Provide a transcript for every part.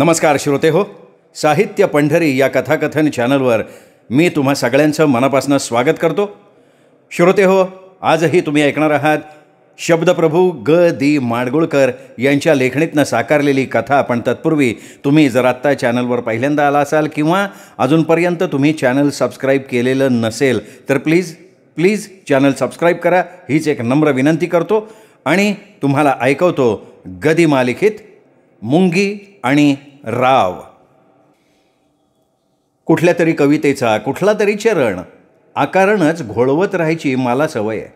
नमस्कार श्रोते हो, साहित्य पंढरी या कथाकथन चॅनलवर मी तुम्हा सगळ्यांचं मनापासून स्वागत करतो. श्रोते हो, आजही तुम्ही ऐकणार आहात शब्दप्रभू ग दी माडगुळकर यांच्या लेखणीतनं साकारलेली कथा. पण तत्पूर्वी तुम्ही जर आत्ता चॅनलवर पहिल्यांदा आला असाल किंवा अजूनपर्यंत तुम्ही चॅनल सबस्क्राईब केलेलं नसेल तर प्लीज चॅनल सबस्क्राईब करा, हीच एक नम्र विनंती करतो. आणि तुम्हाला ऐकवतो गदी मालिकेत मुंगी आणि राव. कुठल्या तरी कवितेचा कुठला तरी चरण आकारणच घोळवत राहायची मला सवय आहे.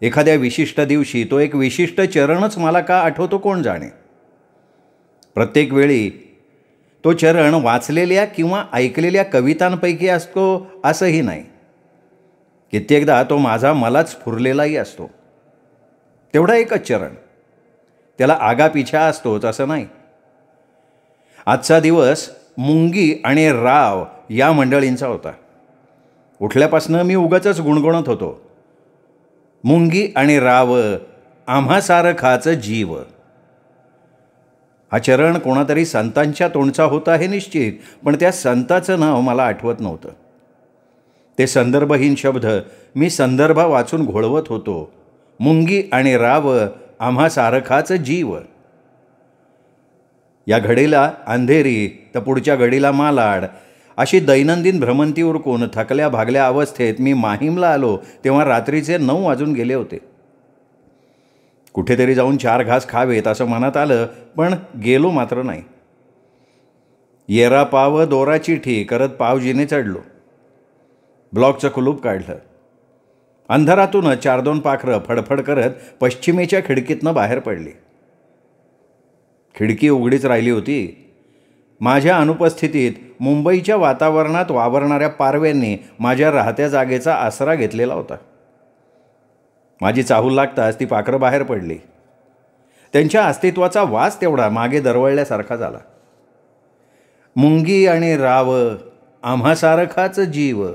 एखाद्या विशिष्ट दिवशी तो एक विशिष्ट चरणच मला का आठवतो कोण जाणे. प्रत्येक वेळी तो चरण वाचलेल्या किंवा ऐकलेल्या कवितांपैकी असतो असंही नाही. कित्येकदा तो मलाच फुरलेलाही असतो. तेवढा एकच चरण, त्याला आगापिछा असतोच असं नाही. आजचा दिवस मुंगी आणि राव या मंडळींचा होता. उठल्यापासनं मी उगाचच गुणगुणत होतो, मुंगी आणि राव आम्हा सारखाच जीव. हा चरण कोणातरी संतांच्या तोंडचा होता हे निश्चित, पण त्या संताचं नाव मला आठवत नव्हतं. ते संदर्भहीन शब्द मी संदर्भ वाचून घोळवत होतो. मुंगी आणि राव आम्हा सारखाच जीव. या घडीला अंधेरी तर पुढच्या घडीला मालाड, अशी दैनंदिन भ्रमंती उरकून थकल्या भागल्या अवस्थेत मी माहीमला आलो तेव्हा रात्रीचे 9 वाजून गेले होते. कुठेतरी जाऊन 4 घास खावेत असं मनात आलं, पण गेलो मात्र नाही. येरा पाव दोरा चिठी करत पावजीने चढलो. ब्लॉकचं कुलूप काढलं. अंधारातून 4-2 पाखरं फडफड करत पश्चिमेच्या खिडकीतनं बाहेर पडली. खिडकी उघडीच राहिली होती. माझ्या अनुपस्थितीत मुंबईच्या वातावरणात वावरणाऱ्या पारव्यांनी माझ्या राहत्या जागेचा आसरा घेतलेला होता. माझी चाहूल लागताच ती पाखरं बाहेर पडली. त्यांच्या अस्तित्वाचा वास तेवढा मागे दरवळल्यासारखा झाला. मुंगी आणि राव आम्हा सारखाच जीव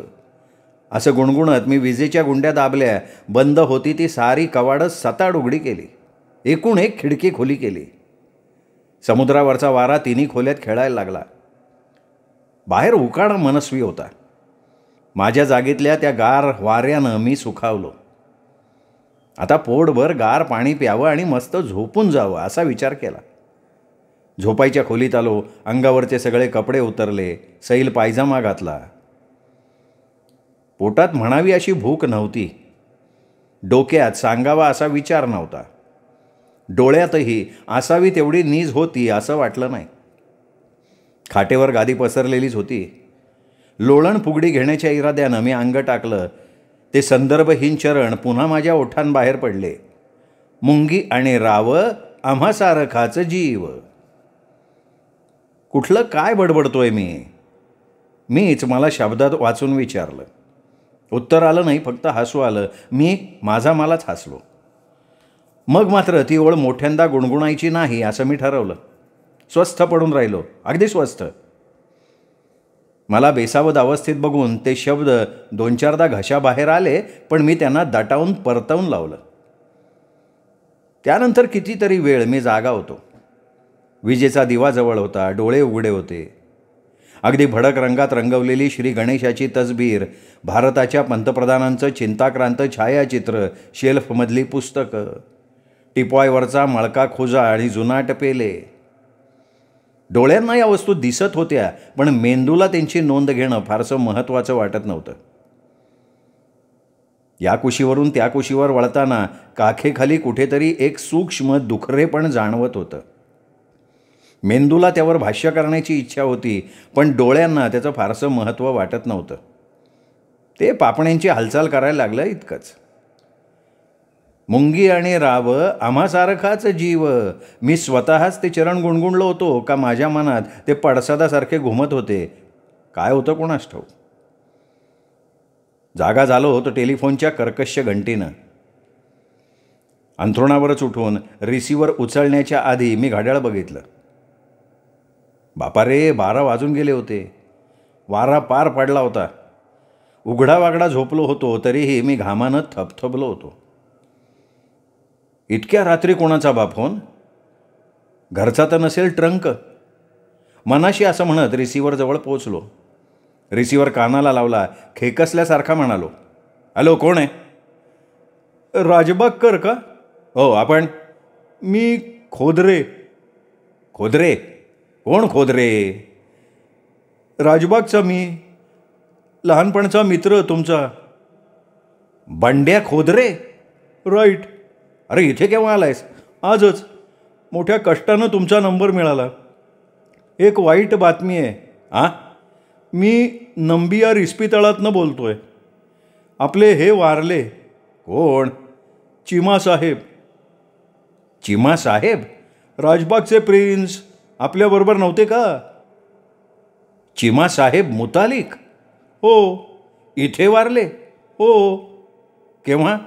असं गुणगुणत मी विजेच्या गुंड्या दाबल्या. बंद होती ती सारी कवाडं सताड उघडी केली. एकूण एक खिडकी खुली केली. समुद्रावरचा वारा तिन्ही खोल्यात खेळायला लागला. बाहेर उकाडा मनस्वी होता. माझ्या जागेतल्या त्या गार वाऱ्यानं मी सुखावलो. आता पोटभर गार पाणी प्यावं आणि मस्त झोपून जावं असा विचार केला. झोपायच्या खोलीत आलो. अंगावरचे सगळे कपडे उतरले. सैल पायजामा घातला. पोटात म्हणावी अशी भूक नव्हती. डोक्यात सांगावा असा विचार नव्हता. डोळ्यातही असावी तेवढी नीज होती असं वाटलं नाही. खाटेवर गादी पसरलेलीच होती. लोळण फुगडी घेण्याच्या इराद्यानं मी अंग टाकलं. ते संदर्भहीन चरण पुन्हा माझ्या ओठांबाहेर पडले. मुंगी आणि राव आम्हा सारखाच जीव. कुठलं काय बडबडतोय मीच मला शब्दात वाचून विचारलं. उत्तर आलं नाही, फक्त हसू आलं. मी मलाच हसलो. मग मात्र ती ओळ मोठ्यांदा गुणगुणायची नाही असं मी ठरवलं. स्वस्थ पडून राहिलो, अगदी स्वस्थ. मला बेसावध अवस्थेत बघून ते शब्द 2-4दा घशाबाहेर आले, पण मी त्यांना दटावून परतवून लावलं. त्यानंतर कितीतरी वेळ मी जागा होतो. विजेचा दिवा जवळ होता. डोळे उघडे होते. अगदी भडक रंगात रंगवलेली श्री गणेशाची तसबीर, भारताच्या पंतप्रधानांचं चिंताक्रांत छायाचित्र, शेल्फमधली पुस्तकं, टिपॉयवरचा मळका खोजा आणि जुनाट पेले. डोळ्यांना या वस्तू दिसत होत्या, पण मेंदूला त्यांची नोंद घेणं फारसं महत्त्वाचं वाटत नव्हतं. या कुशीवरून त्या कुशीवर वळताना काखेखाली कुठेतरी एक सूक्ष्म दुखरेपण जाणवत होतं. मेंदूला त्यावर भाष्य करण्याची इच्छा होती, पण डोळ्यांना त्याचं फारसं महत्त्व वाटत नव्हतं. ते पापण्यांची हालचाल करायला लागलं इतकंच. मुंगी आणि राव आम्हा सारखाच जीव. मी स्वतःच ते चरण गुणगुणलो होतो का माझ्या मनात ते पडसादासारखे घुमत होते? काय होतं कोणास ठाऊक. जागा झालो तर टेलिफोनच्या कर्कश घंटीनं. अंथरुणावरच उठून रिसिव्हर उचलण्याच्या आधी मी घड्याळ बघितलं. बापा रे, 12 वाजून गेले होते. वारा पार पडला होता. उघडा वागडा झोपलो होतो तरीही मी घामानं थबथबलो होतो. इतक्या रात्री कोणाचा बा फोन? घरचा तर नसेल ट्रंक. मनाशी असं म्हणत रिसिव्हरजवळ पोचलो. रिसिव्हर कानाला लावला. खेकसल्यासारखा म्हणालो, हॅलो, कोण आहे? राजबागकर का? हो, आपण? मी खोदरे. खोदरे? कोण खोदरे? राजबागचा मी, लहानपणचा मित्र तुमचा. बंड्या खोदरे? राईट. अरे, इथे केव्हा आलायस? आजच. मोठ्या कष्टानं तुमचा नंबर मिळाला. एक वाईट बातमी आहे. मी नंबियार इस्पितळातनं बोलतोय. आपले हे वारले. कोण? चिमासाहेब. चिमासाहेब? राजबागचे प्रिन्स आपल्याबरोबर नव्हते का? चिमासाहेब मुतालिक? हो. इथे वारले? हो. केव्हा?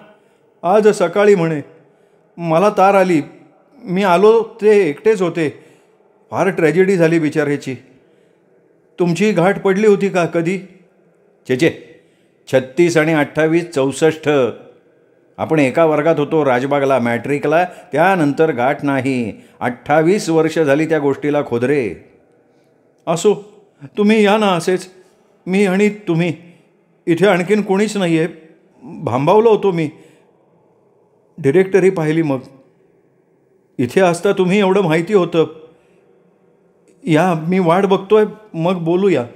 आज सकाळी म्हणे. मला तार आली. मी आलो, ते एकटेच होते. फार ट्रॅजेडी झाली बिचाऱ्याची. तुमची गाठ पडली होती का कधी? छे, 36 आणि 28 64. आपण एका वर्गात होतो राजबागला, मॅट्रिकला. त्यानंतर गाठ नाही. 28 वर्ष झाली त्या गोष्टीला खोदरे. असो, तुम्ही या ना असेच. मी आणि तुम्ही. इथे आणखीन कोणीच नाही आहे. भांबावलो होतो मी. डिरेक्टरी पाहिली. मग इथे असता तुम्ही एवढं माहिती होतं. या, मी वाट बघतोय, मग बोलूया.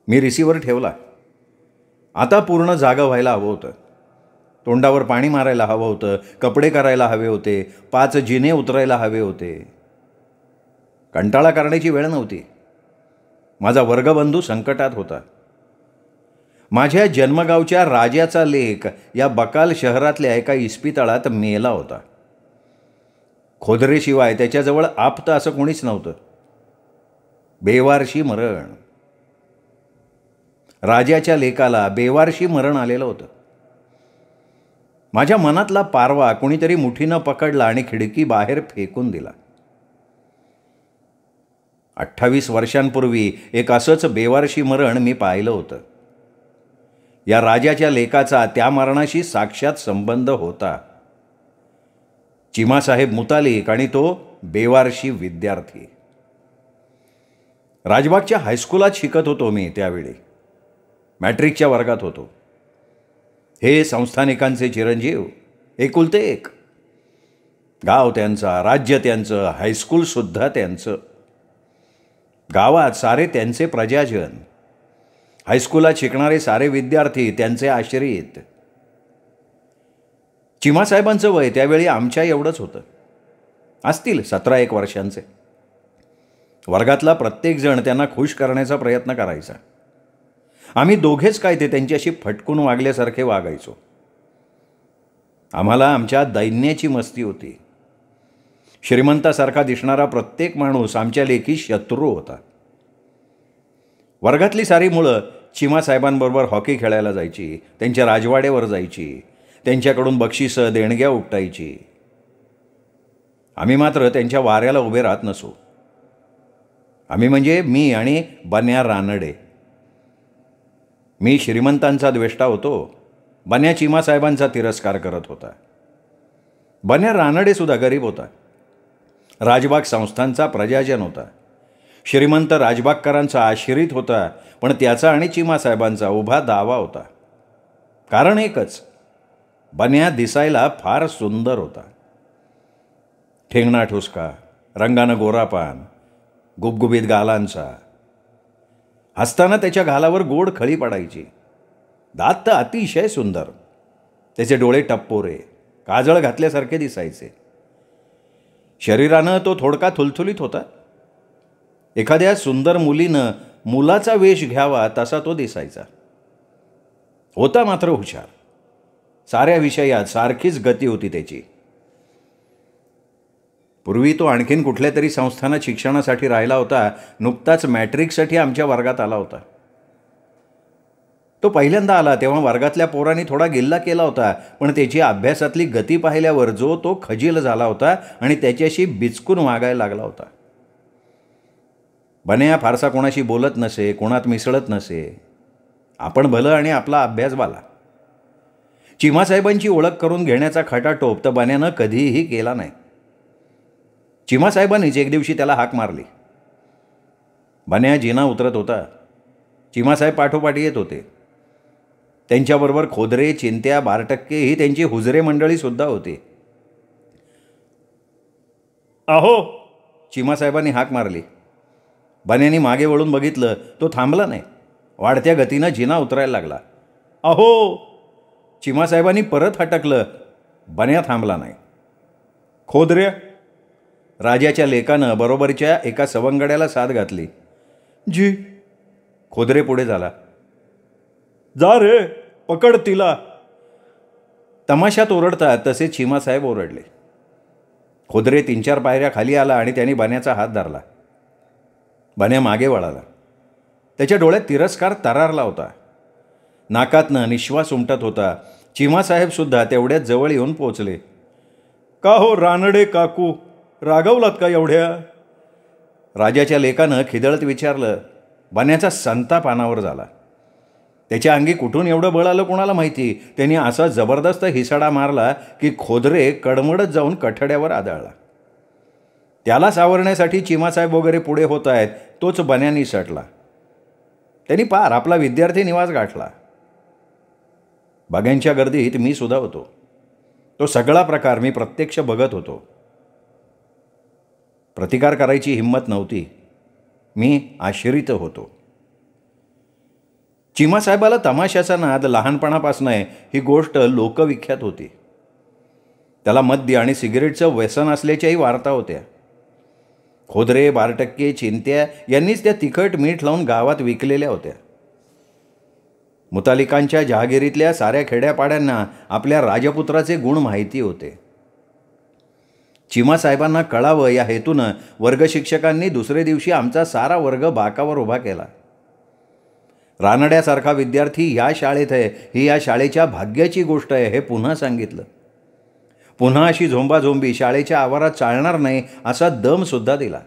मी रिसिव्हर ठेवला. आता पूर्ण जागा व्हायला हवं होतं. तोंडावर पाणी मारायला हवं होतं. कपडे करायला हवे होते. 5 जिने उतरायला हवे होते. कंटाळा करण्याची वेळ नव्हती. माझा वर्गबंधू संकटात होता. माझ्या जन्मगावच्या राजाचा लेक या बकाल शहरातल्या एका इस्पितळात मेला होता. खोदरेशिवाय त्याच्याजवळ आप्त असं कोणीच नव्हतं. बेवारशी मरण. राजाच्या लेकाला बेवारशी मरण आलेलं होतं. माझ्या मनातला पारवा कोणीतरी मुठीनं पकडला आणि खिडकी बाहेर फेकून दिला. 28 वर्षांपूर्वी एक असंच बेवारशी मरण मी पाहिलं होतं. या राजाच्या लेकाचा त्या मरणाशी साक्षात संबंध होता. चिमासाहेब मुतालिक आणि तो बेवारशी विद्यार्थी. राजबागच्या हायस्कूलात शिकत होतो मी त्यावेळी. मॅट्रिकच्या वर्गात होतो. हे संस्थानिकांचे चिरंजीव, एकुलते एक. गाव त्यांचा, राज्य त्यांचं, हायस्कूलसुद्धा त्यांचं. गावात सारे त्यांचे प्रजाजन. हायस्कूलात शिकणारे सारे विद्यार्थी त्यांचे आश्रित. चिमासाहेबांचं वय त्यावेळी आमच्या एवढंच होतं. असतील 17-1 वर्षांचे. वर्गातला प्रत्येकजण त्यांना खुश करण्याचा प्रयत्न करायचा. आम्ही दोघेच काय ते त्यांच्याशी फटकून वागल्यासारखे वागायचो. आम्हाला आमच्या दैन्याची मस्ती होती. श्रीमंतासारखा दिसणारा प्रत्येक माणूस आमच्या लेखी शत्रू होता. वर्गातली सारी मुलं चिमासाहेबांबरोबर हॉकी खेळायला जायची. त्यांच्या राजवाड्यावर जायची. त्यांच्याकडून बक्षिसं, देणग्या उपटायची. आम्ही मात्र त्यांच्या वाऱ्याला उभे राहत नसू. आम्ही म्हणजे मी आणि बन्या रानडे. मी श्रीमंतांचा द्वेष्टा होतो. बन्या चिमासाहेबांचा तिरस्कार करत होता. बन्या रानडेसुद्धा गरीब होता. राजबाग संस्थांचा प्रजाजन होता. श्रीमंत राजबागकरांचा आश्रित होता. पण त्याचा आणि चिमासाहेबांचा उभा दावा होता. कारण एकच, बन्या दिसायला फार सुंदर होता. ठेंगणा ठुसका, रंगानं गोरापान, गुबगुबीत गालांचा. हसताना त्याच्या गालावर गोड खळी पडायची. दात तर अतिशय सुंदर. त्याचे डोळे टप्पोरे, काजळ घातल्यासारखे दिसायचे. शरीरानं तो थोडका थुलथुलीत होता. एखाद्या सुंदर मुलीनं मुलाचा वेश घ्यावा तसा तो दिसायचा. होता मात्र हुशार. साऱ्या विषयात सारखीच गती होती त्याची. पूर्वी तो आणखीन कुठल्या तरी संस्थानात शिक्षणासाठी राहिला होता. नुकताच मॅट्रिकसाठी आमच्या वर्गात आला होता. तो पहिल्यांदा आला तेव्हा वर्गातल्या पोरांनी थोडा गिल्ला केला होता. पण त्याची अभ्यासातली गती पाहिल्यावर जो तो खजील झाला होता आणि त्याच्याशी बिचकून वागायला लागला होता. बन्या फारसा कोणाशी बोलत नसे, कोणात मिसळत नसे. आपण भलं आणि आपला अभ्यास बाला. चिमासाहेबांची ओळख करून घेण्याचा खटाटोप तर बन्यानं कधीही केला नाही. चिमासाहेबांनीच एक दिवशी त्याला हाक मारली. बन्या जिना उतरत होता. चिमासाहेब पाठोपाठी येत होते. त्यांच्याबरोबर खोदरे, चिंत्या, बारटक्के ही त्यांची हुजरे मंडळीसुद्धा होती. अहो, चिमासाहेबांनी हाक मारली. बन्यानी मागे वळून बघितलं. तो थांबला नाही. वाढत्या गतीनं जिना उतरायला लागला. अहो, चिमासाहेबांनी परत हटकलं. बन्या थांबला नाही. खोदरे, राजाच्या लेकानं बरोबरच्या एका सवंगड्याला साथ घातली. जी. खोदरे पुढे झाला. जा रे, पकड तिला. तमाशात ओरडतात तसे चिमासाहेब ओरडले. खोदरे 3-4 पायऱ्या खाली आला आणि त्याने बन्याचा हात धरला. बन्या मागे वळाला. त्याच्या डोळ्यात तिरस्कार तरारला होता. नाकातनं निश्वास उमटत होता. चिमासाहेबसुद्धा तेवढ्यात जवळ येऊन पोचले. का हो रानडे काकू, रागवलात का एवढ्या? राजाच्या लेकानं खिदळत विचारलं. बन्याचा संताप अनावर झाला. त्याच्या अंगी कुठून एवढं बळ आलं कोणाला माहिती. त्यांनी असा जबरदस्त हिसडा मारला की खोदरे कडमडत जाऊन कठड्यावर आदळला. त्याला सावरण्यासाठी चिमासाहेब वगैरे पुढे होत आहेत, तोच बन्यानी सटला. त्यांनी पार आपला विद्यार्थी निवास गाठला. बघ्यांच्या गर्दीत मी सुद्धा होतो. तो सगळा प्रकार मी प्रत्यक्ष बघत होतो. प्रतिकार करायची हिंमत नव्हती. मी आश्रित होतो. चिमासाहेबाला तमाशाचा नाद लहानपणापासून आहे ही गोष्ट लोकविख्यात होती. त्याला मद्य आणि सिगरेटचं व्यसन असल्याच्याही वार्ता होत्या. खोदरे, बारटक्के, चिंत्या यांनीच त्या तिखट मीठ लावून गावात विकलेल्या होत्या. मुतालिकांच्या जहागिरीतल्या साऱ्या खेड्यापाड्यांना आपल्या राजपुत्राचे गुण माहिती होते. चिमासाहेबांना कळावं या हेतूनं वर्गशिक्षकांनी दुसरे दिवशी आमचा सारा वर्ग बाकावर उभा केला. रानड्यासारखा विद्यार्थी या शाळेत आहे ही या शाळेच्या भाग्याची गोष्ट आहे हे पुन्हा सांगितलं. पुन्हा अशी झोंबाझोंबी शाळेच्या आवारात चालणार नाही असा दमसुद्धा दिला.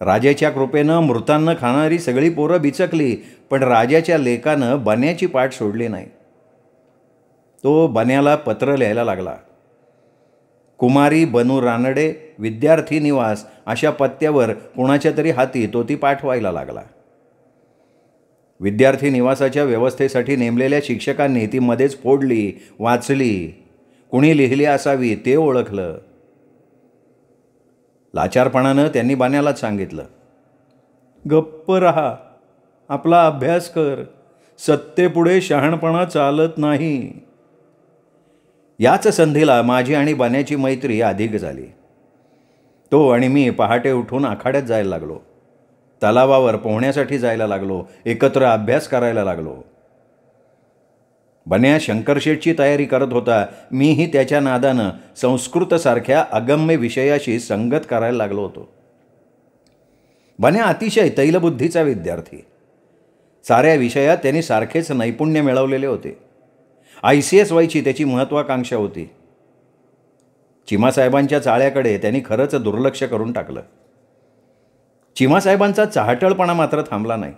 राजाच्या कृपेनं मृतांना खाणारी सगळी पोरं बिचकली, पण राजाच्या लेकानं बन्याची पाठ सोडली नाही. तो बन्याला पत्र लिहायला लागला. कुमारी बनू रानडे, विद्यार्थी निवास अशा पत्त्यावर कोणाच्या तरी हाती तो ती पाठवायला लागला. विद्यार्थी निवासाच्या व्यवस्थेसाठी नेमलेल्या शिक्षकांनी ती मध्येच फोडली, वाचली. कुणी लिहिली असावी ते ओळखलं. लाचारपणानं त्यांनी बन्यालाच सांगितलं, गप्प रहा, आपला अभ्यास कर, सत्तेपुढे शहाणपणा चालत नाही. याच संधीला माझी आणि बन्याची मैत्री अधिक झाली. तो आणि मी पहाटे उठून आखाड्यात जायला लागलो. तलावावर पोहण्यासाठी जायला लागलो. एकत्र अभ्यास करायला लागलो. बन्या शंकरशेठची तयारी करत होता. मीही त्याच्या नादानं संस्कृतसारख्या अगम्य विषयाशी संगत करायला लागलो होतो. बन्या अतिशय तैलबुद्धीचा विद्यार्थी. साऱ्या विषयात त्यांनी सारखेच नैपुण्य मिळवलेले होते. ICS व्हायची त्याची महत्त्वाकांक्षा होती. चिमासाहेबांच्या चाळ्याकडे त्यांनी खरंच दुर्लक्ष करून टाकलं. चिमासाहेबांचा चहाटळपणा मात्र थांबला नाही.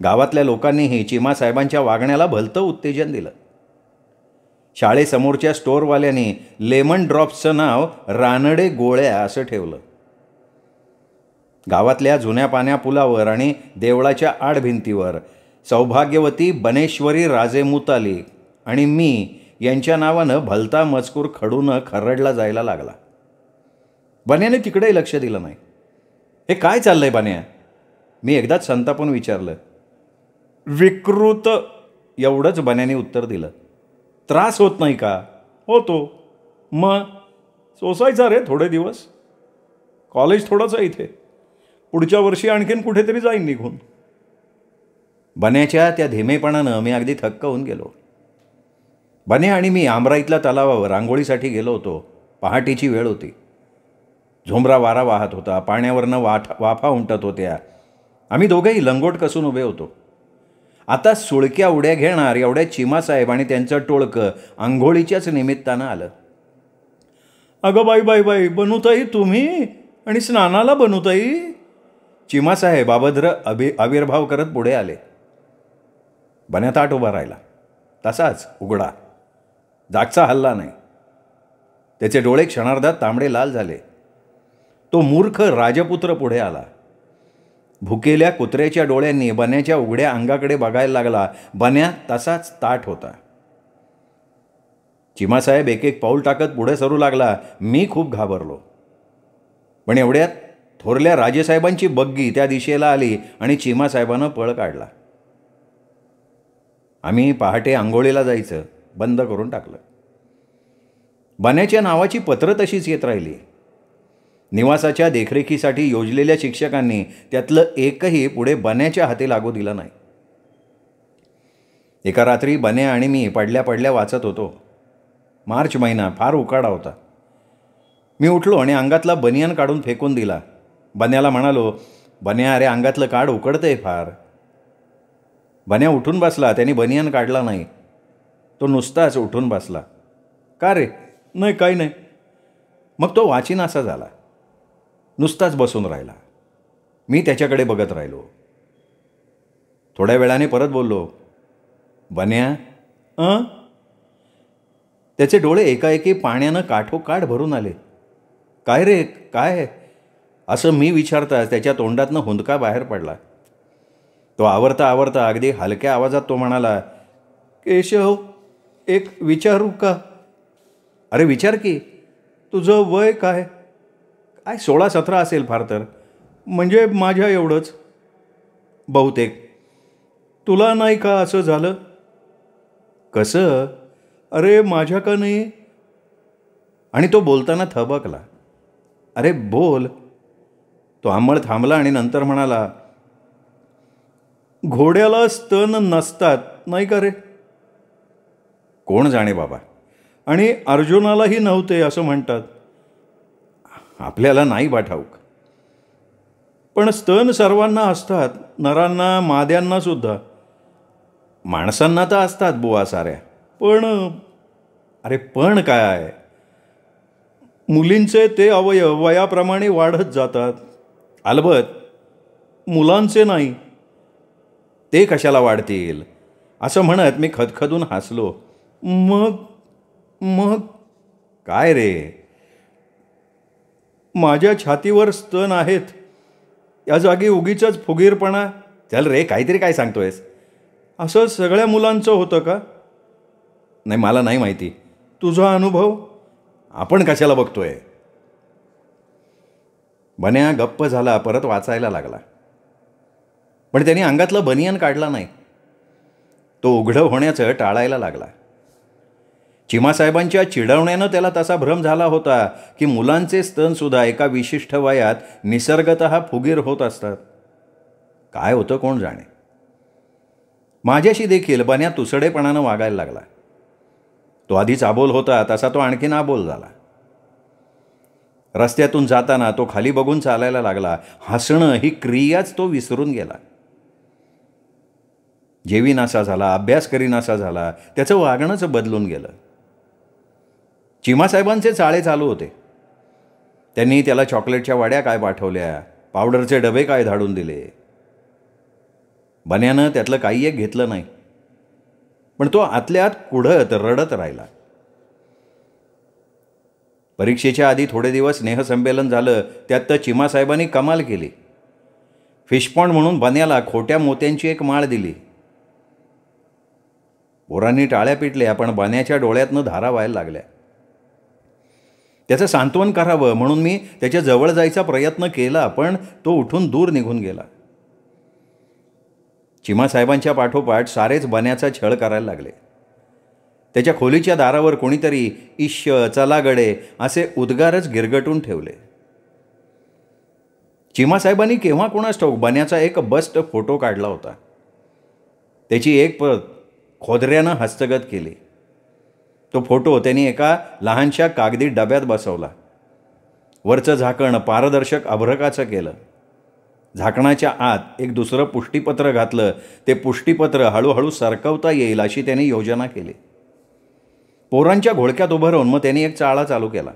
गावातल्या लोकांनीही चिमासाहेबांच्या वागण्याला भलतं उत्तेजन दिलं. शाळेसमोरच्या स्टोअरवाल्यांनी लेमन ड्रॉप्सचं नाव रानडे गोळ्या असं ठेवलं. गावातल्या जुन्या पाण्या पुलावर आणि देवळाच्या आडभिंतीवर सौभाग्यवती बनेश्वरी राजे मुतालिक आणि मी यांच्या नावानं भलता मजकूर खडून खरडला जायला लागला. बन्याने तिकडेही लक्ष दिलं नाही. हे काय चाललंय बन्या? मी एकदाच संतापून विचारलं. विकृत, एवढंच बन्याने उत्तर दिलं. त्रास होत नाही का? होतो. मग सोसायचा रे थोडे दिवस. कॉलेज थोडंच आहे इथे. पुढच्या वर्षी आणखीन कुठेतरी जाईन निघून. बन्याच्या त्या धीमेपणानं मी अगदी थक्क होऊन गेलो. बन्या आणि मी आमराईतल्या तलावावर रांगोळीसाठी गेलो होतो. पहाटेची वेळ होती. झोंबरा वारा वाहत होता. पाण्यावरनं वाफा उमटत होत्या. आम्ही दोघेही लंगोट कसून उभे होतो. आता सुळक्या उड्या घेणार एवढ्या चिमासाहेब आणि त्यांचं टोळकं आंघोळीच्याच निमित्तानं आलं. अगं बाई बाई बाई, बनूताई तुम्ही? आणि स्नानाला बनूताई? चिमासाहेब अभद्र आविर्भाव करत पुढे आले. बन्या ताट उभा राहिला. तसाच उघडा. जागचा हल्ला नाही. त्याचे डोळे क्षणार्धात तांबडे लाल झाले. तो मूर्ख राजपुत्र पुढे आला. भुकेल्या कुत्र्याच्या डोळ्यांनी बन्याच्या उघड्या अंगाकडे बघायला लागला. बन्या तसाच ताठ होता. चिमासाहेब एक एक पाऊल टाकत पुढे सरू लागला. मी खूप घाबरलो. पण एवढ्यात थोरल्या राजेसाहेबांची बग्गी त्या दिशेला आली आणि चिमासाहेबानं पळ काढला. आम्ही पहाटे आंघोळीला जायचं बंद करून टाकलं. बन्याच्या नावाची पत्रं तशीच येत राहिली. निवासाच्या देखरेखीसाठी योजलेल्या शिक्षकांनी त्यातलं एकही पुढे बन्याच्या हाती लागू दिलं नाही. एका रात्री बन्या आणि मी पडल्या पडल्या वाचत होतो. मार्च महिना फार उकाडा होता. मी उठलो आणि अंगातला बनियान काढून फेकून दिला. बन्याला म्हणालो, बन्या अरे अंगातलं काढ, उकडतंय फार. बन्या उठून बसला. त्यांनी बनियान काढला नाही. तो नुसताच उठून बसला. का रे? नाही काही नाही. मग तो वाचिनासा झाला. नुसताच बसून राहिला. मी त्याच्याकडे बघत राहिलो. थोड्या वेळाने परत बोललो, बन्या त्याचे डोळे एकाएकी पाण्यानं काठोकाठ भरून आले. काय रे काय? असं मी विचारताच त्याच्या तोंडातनं हुंदका बाहेर पडला. तो आवरता आवरता अगदी हलक्या आवाजात तो म्हणाला, केशव एक विचारू का? अरे विचार की. तुझं वय काय? काय 16-17 असेल फार तर. म्हणजे माझ्या एवढंच बहुतेक. तुला नाही का असं झालं? कसं? अरे माझ्या का नाही? आणि तो बोलताना थबकला. अरे बोल. तो अंमळ थांबला आणि नंतर म्हणाला, घोड्याला स्तन नसतात नाही का रे? कोण जाणे बाबा. आणि अर्जुनालाही नव्हते असं म्हणतात. आपल्याला नाही बा ठाऊक. पण स्तन सर्वांना असतात, नरांना माद्यांना सुद्धा. माणसांना तर असतात बुवा साऱ्या. पण अरे पण काय? मुलींचे ते अवयव वयाप्रमाणे वाढत जातात. अलबत मुलांचे नाही. ते कशाला वाढतील? असं म्हणत मी खदखदून हसलो. मग मग काय रे? माझ्या छातीवर स्तन आहेत. या जागी उगीचच फुगीरपणा. चल रे काहीतरी काय सांगतोयस? असं सगळ्या मुलांचं होतं का? नाही मला नाही माहिती. तुझा अनुभव? आपण कशाला बघतोय? बन्या गप्प झाला. परत वाचायला लागला. पण त्याने अंगातलं बनियान काढला नाही. तो उघडं होण्याचं टाळायला लागला. चिमासाहेबांच्या चिडवण्यानं त्याला तसा भ्रम झाला होता की मुलांचे स्तनसुद्धा एका विशिष्ट वयात निसर्गतः फुगीर होत असतात. काय होतं कोण जाणे. माझ्याशी देखील बन्या तुसडेपणानं वागायला लागला. तो आधीच आबोल होता तसा तो आणखीन आबोल झाला. रस्त्यातून जाताना तो खाली बघून चालायला लागला. हसणं ही क्रियाच तो विसरून गेला. जेवीनासा झाला, अभ्यास करीनासा झाला. त्याचं वागणंच बदलून गेलं. चिमासाहेबांचे चाळे चालू होते. त्यांनी त्याला चॉकलेटच्या वड्या काय पाठवल्या, पावडरचे डबे काय धाडून दिले. बन्यानं त्यातलं काही एक घेतलं नाही. पण तो आतल्या आत कुढत रडत राहिला. परीक्षेच्या आधी थोडे दिवस स्नेहसंमेलन झालं. त्यात तर चिमासाहेबांनी कमाल केली. फिशपॉंड म्हणून बन्याला खोट्या मोत्यांची एक माळ दिली. पोरांनी टाळ्या पिटल्या. पण बन्याच्या डोळ्यातनं धारा व्हायला लागल्या. त्याचं सांत्वन करावं म्हणून मी त्याच्या जवळ जायचा प्रयत्न केला. पण तो उठून दूर निघून गेला. चिमासाहेबांच्या पाठोपाठ सारेच बन्याचा छळ करायला लागले. त्याच्या खोलीच्या दारावर कोणीतरी इश्श, चलागडे असे उद्गारच गिरगटून ठेवले. चिमासाहेबांनी केव्हा कोणास ठाऊक बन्याचा एक बस्ट फोटो काढला होता. त्याची एक प्रत खोदऱ्यानं हस्तगत केली. तो फोटो त्यांनी एका लहानशा कागदी डब्यात बसवला. वरचं झाकण पारदर्शक अभ्रकाचं केलं. झाकणाच्या आत एक दुसरं पुष्टीपत्र घातलं. ते पुष्टीपत्र हळूहळू सरकवता येईल अशी त्यांनी योजना केली. पोरांच्या घोळक्यात उभं राहून मग त्यांनी एक चाळा चालू केला.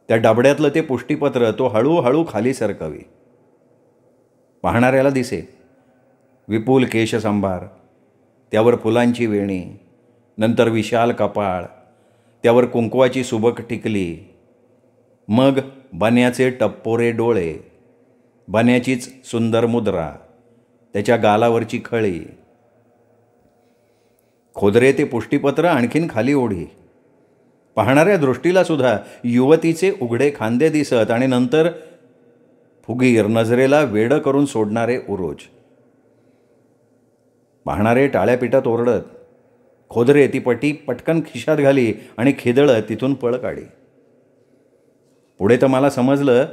त्या डबड्यातलं ते पुष्टीपत्र तो हळूहळू खाली सरकवी. पाहणाऱ्याला दिसे विपुल केशसंभार, त्यावर फुलांची वेणी, नंतर विशाल कपाळ, त्यावर कुंकवाची सुबक टिकली. मग बन्याचे टप्पोरे डोळे, बन्याचीच सुंदर मुद्रा, त्याच्या गालावरची खळी. खोदरे ते पुष्टीपत्र आणखीन खाली ओढी. पाहणाऱ्या दृष्टीला सुद्धा युवतीचे उघडे खांदे दिसत आणि नंतर फुगीर, नजरेला वेडं करून सोडणारे उरोज. पाहणारे टाळ्यापिटात ओरडत. खोदरे ती पटी पटकन खिशात घाली आणि खिदळत तिथून पळ काढी. पुढे तर मला समजलं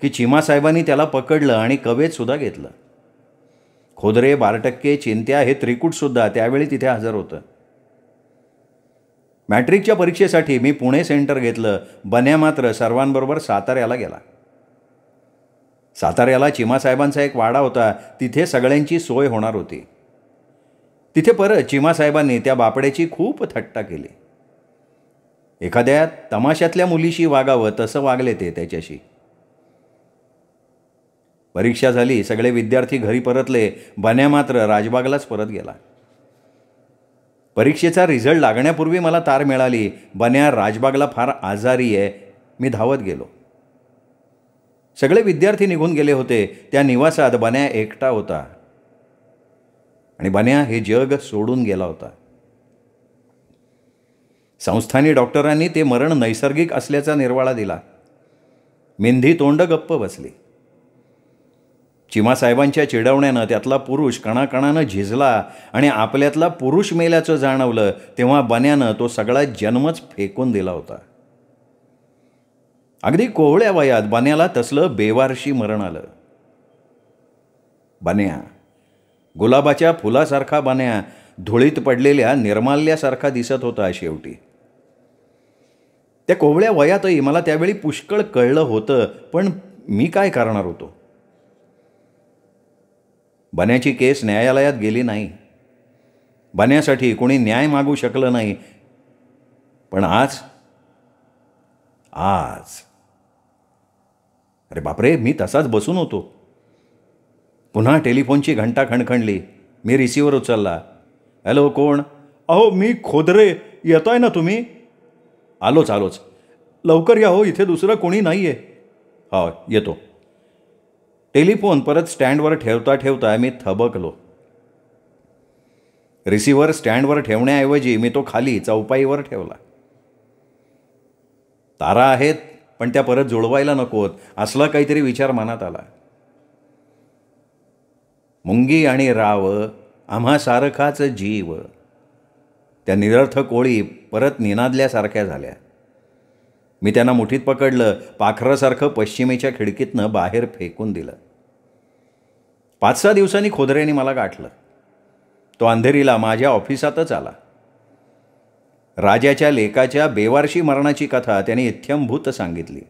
की चिमासाहेबांनी त्याला पकडलं आणि कवेत सुद्धा घेतलं. खोदरे, बारटक्के, चिंत्या हे त्रिकूटसुद्धा त्यावेळी तिथे हजर होतं. मॅट्रिकच्या परीक्षेसाठी मी पुणे सेंटर घेतलं. बन्या मात्र सर्वांबरोबर साताऱ्याला गेला. साताऱ्याला चिमासाहेबांचा एक वाडा होता. तिथे सगळ्यांची सोय होणार होती. तिथे परत चिमासाहेबांनी त्या बापड्याची खूप थट्टा केली. एखाद्या तमाशातल्या मुलीशी वागावं तसं वागले ते त्याच्याशी. परीक्षा झाली, सगळे विद्यार्थी घरी परतले. बन्या मात्र राजबागलाच परत गेला. परीक्षेचा रिझल्ट लागण्यापूर्वी मला तार मिळाली, बन्या राजबागला फार आजारी आहे. मी धावत गेलो. सगळे विद्यार्थी निघून गेले होते. त्या निवासात बन्या एकटा होता आणि बन्या हे जग सोडून गेला होता. संस्थानी डॉक्टरांनी ते मरण नैसर्गिक असल्याचा निर्वाळा दिला. मेंधी तोंड गप्प बसली. चिमासाहेबांच्या चिडवण्यानं त्यातला पुरुष कणाकणानं झिजला आणि आपल्यातला पुरुष मेल्याचं जाणवलं तेव्हा बन्यानं तो सगळा जन्मच फेकून दिला होता. अगदी कोवळ्या वयात बन्याला तसलं बेवारशी मरण आलं. बन्या, गुलाबाच्या फुलासारखा बन्या, धुळीत पडलेल्या निर्माल्यासारखा दिसत होता शेवटी. त्या कोवळ्या वयातही मला त्यावेळी पुष्कळ कळलं होतं, पण मी काय करणार होतो. बन्याची केस न्यायालयात गेली नाही. बन्यासाठी कोणी न्याय मागू शकलं नाही. पण आज अरे बापरे, मी तसाच बसून होतो. पुन्हा टेलिफोनची घंटा खणखणली. मी रिसिव्हर उचलला. हॅलो, कोण? अहो, मी खोदरे. येताय ना तुम्ही? आलोच. लवकर या हो, इथे दुसरं कोणी नाही आहे. हो, येतो. टेलिफोन परत स्टँडवर ठेवता ठेवता मी थबकलो. रिसिव्हर स्टँडवर ठेवण्याऐवजी मी तो खाली चौपाईवर ठेवला. तारा आहेत, पण त्या परत जुळवायला नकोत, असला काहीतरी विचार मनात आला. मुंगी आणि राव आम्हा सारखाच जीव, त्या निरर्थक ओळी परत निनादल्यासारख्या झाल्या. मी त्यांना मुठीत पकडलं, पाखरासारखं पश्चिमेच्या खिडकीतनं बाहेर फेकून दिलं. 5-6 दिवसांनी खोदरेने मला गाठलं. तो अंधेरीला माझ्या ऑफिसातच आला. राजाच्या लेकाच्या बेवारशी मरणाची कथा त्याने इत्थंभूत सांगितली.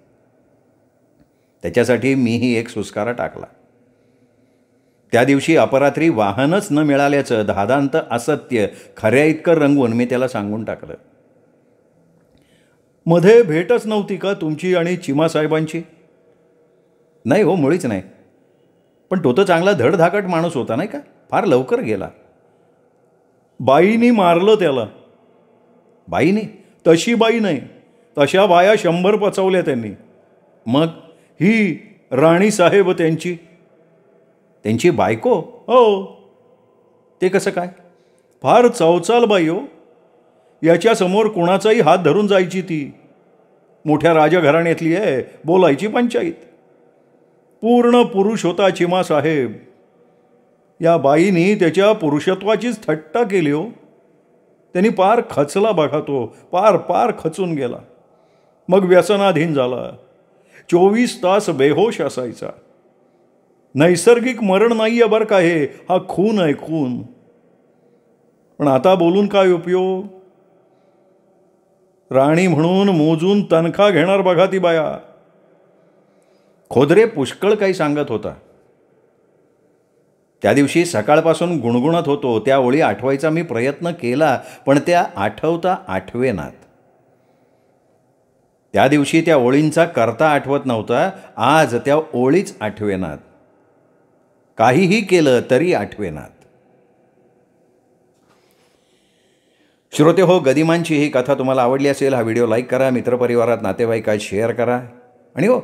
त्याच्यासाठी मीही एक सुस्कारा टाकला. त्या दिवशी अपरात्री वाहनच न मिळाल्याचं धादांत असत्य खऱ्या इतकं रंगवून मी त्याला सांगून टाकलं. मध्ये भेटच नव्हती का तुमची आणि चिमासाहेबांची? नाही हो, मुळीच नाही. पण तो तर चांगला धडधाकट माणूस होता नाही का? फार लवकर गेला. बाईनी मारलं त्याला. बाईने? तशी बाई नाही, तशा बाया 100 पचवल्या त्यांनी. मग ही राणीसाहेब त्यांची बायको? हो. ते कसं काय? फार चवचाल बाई हो. याच्यासमोर कुणाचाही हात धरून जायची ती. मोठ्या राजघराण्यातली आहे, बोलायची पंचायत. पूर्ण पुरुष होता चिमासाहेब. या बाईनी त्याच्या पुरुषत्वाचीच थट्टा केली हो. त्यांनी पार खचला बघा तो, पार खचून गेला. मग व्यसनाधीन झाला. 24 तास बेहोश असायचा. नैसर्गिक मरण नाही आहे बरं का हे, हा खून आहे, खून. पण आता बोलून काय उपयोग? राणी म्हणून मोजून तनखा घेणार बघा ती बाया. खोदरे पुष्कळ काही सांगत होता. त्या दिवशी सकाळपासून गुणगुणत होतो. त्या ओळी आठवायचा मी प्रयत्न केला, पण त्या आठवता आठवेनात. त्या दिवशी त्या ओळींचा करता आठवत नव्हता. आज त्या ओळीच आठवेनात. काहीही केलं तरी आठवेनात. श्रोते हो, गदिमांची ही कथा तुम्हाला आवडली असेल, हा व्हिडिओ लाईक करा, मित्रपरिवारात नातेवाईकात शेअर करा. आणि हो,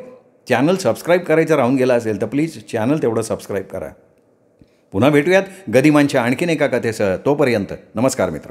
चॅनल सबस्क्राईब करायचं राहून गेलं असेल तर प्लीज चॅनल तेवढं सबस्क्राईब करा. पुन्हा भेटूयात गदिमांच्या आणखीन एका कथेसह. तोपर्यंत नमस्कार मित्र.